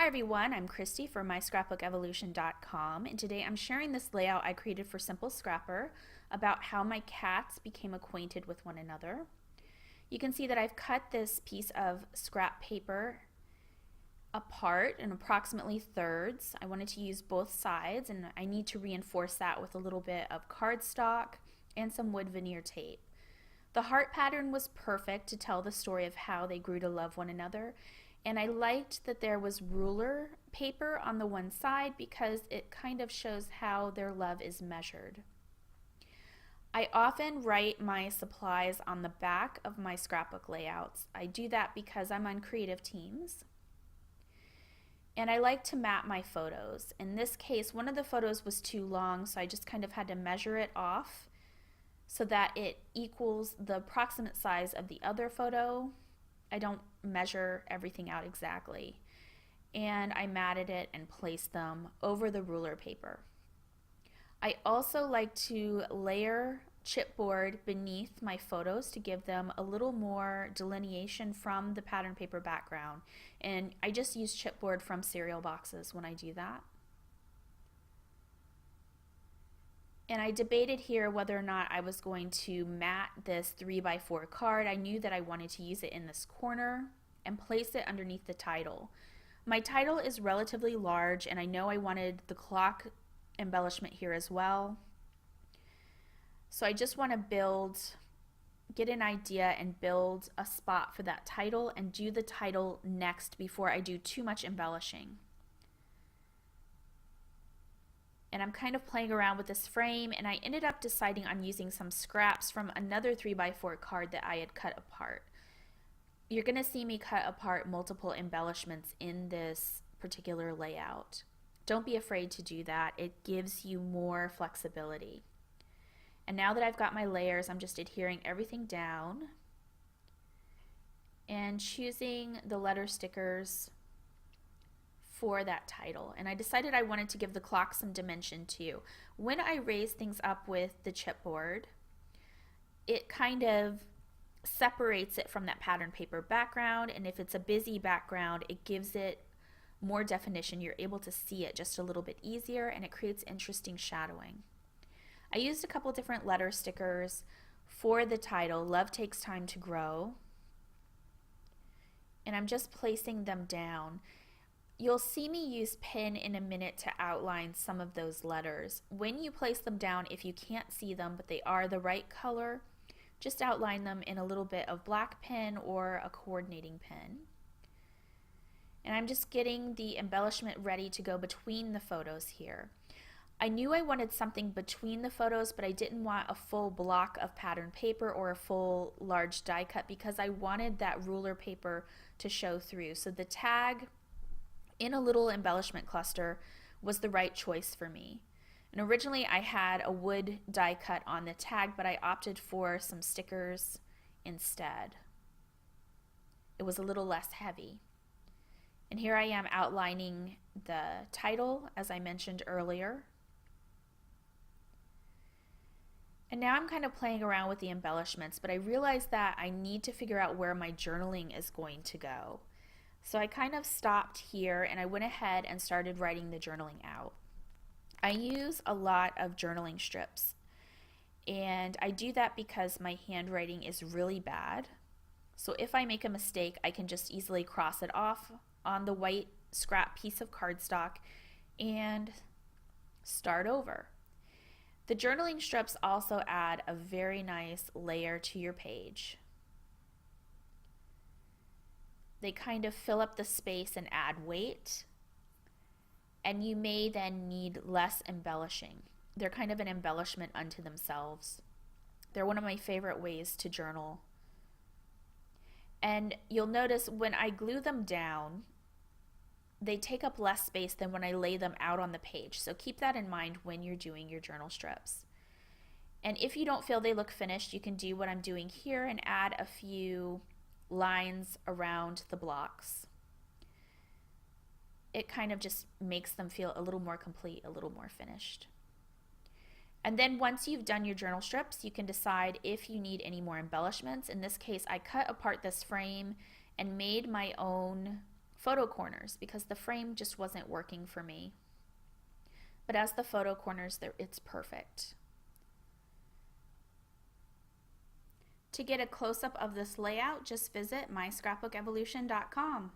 everyone, I'm Christy from MyScrapbookEvolution.com, and today I'm sharing this layout I created for Simple Scrapper about how my cats became acquainted with one another. You can see that I've cut this piece of scrap paper apart in approximately thirds. I wanted to use both sides, and I need to reinforce that with a little bit of cardstock and some wood veneer tape. The heart pattern was perfect to tell the story of how they grew to love one another. And I liked that there was ruler paper on the one side because it kind of shows how their love is measured. I often write my supplies on the back of my scrapbook layouts. I do that because I'm on creative teams. And I like to map my photos. In this case, one of the photos was too long, so I just kind of had to measure it off so that it equals the approximate size of the other photo. I don't measure everything out exactly. And I matted it and placed them over the ruler paper. I also like to layer chipboard beneath my photos to give them a little more delineation from the pattern paper background. And I just use chipboard from cereal boxes when I do that. And I debated here whether or not I was going to mat this 3x4 card. I knew that I wanted to use it in this corner and place it underneath the title. My title is relatively large, and I know I wanted the clock embellishment here as well. So I just want to get an idea and build a spot for that title and do the title next before I do too much embellishing. And I'm kind of playing around with this frame, and I ended up deciding on using some scraps from another 3x4 card that I had cut apart. You're going to see me cut apart multiple embellishments in this particular layout. Don't be afraid to do that. It gives you more flexibility. And now that I've got my layers, I'm just adhering everything down and choosing the letter stickers for that title. And I decided I wanted to give the clock some dimension too. When I raise things up with the chipboard, it kind of separates it from that pattern paper background, and if it's a busy background, it gives it more definition. You're able to see it just a little bit easier, and it creates interesting shadowing. I used a couple different letter stickers for the title, Love Takes Time to Grow, and I'm just placing them down. You'll see me use pen in a minute to outline some of those letters. When you place them down, if you can't see them but they are the right color, just outline them in a little bit of black pen or a coordinating pen. And I'm just getting the embellishment ready to go between the photos here. I knew I wanted something between the photos, but I didn't want a full block of pattern paper or a full large die cut because I wanted that ruler paper to show through. So the tag in a little embellishment cluster was the right choice for me. And originally I had a wood die cut on the tag, but I opted for some stickers instead. It was a little less heavy. And here I am outlining the title, as I mentioned earlier. And now I'm kind of playing around with the embellishments, but I realized that I need to figure out where my journaling is going to go. So I kind of stopped here and I went ahead and started writing the journaling out. I use a lot of journaling strips, and I do that because my handwriting is really bad. So if I make a mistake, I can just easily cross it off on the white scrap piece of cardstock and start over. The journaling strips also add a very nice layer to your page. They kind of fill up the space and add weight, and you may then need less embellishing. They're kind of an embellishment unto themselves. They're one of my favorite ways to journal. And you'll notice when I glue them down, they take up less space than when I lay them out on the page. So keep that in mind when you're doing your journal strips. And if you don't feel they look finished, you can do what I'm doing here and add a few lines around the blocks. It kind of just makes them feel a little more complete, a little more finished. And then once you've done your journal strips, you can decide if you need any more embellishments. In this case, I cut apart this frame and made my own photo corners because the frame just wasn't working for me. But as the photo corners, it's perfect. To get a close-up of this layout, just visit myscrapbookevolution.com.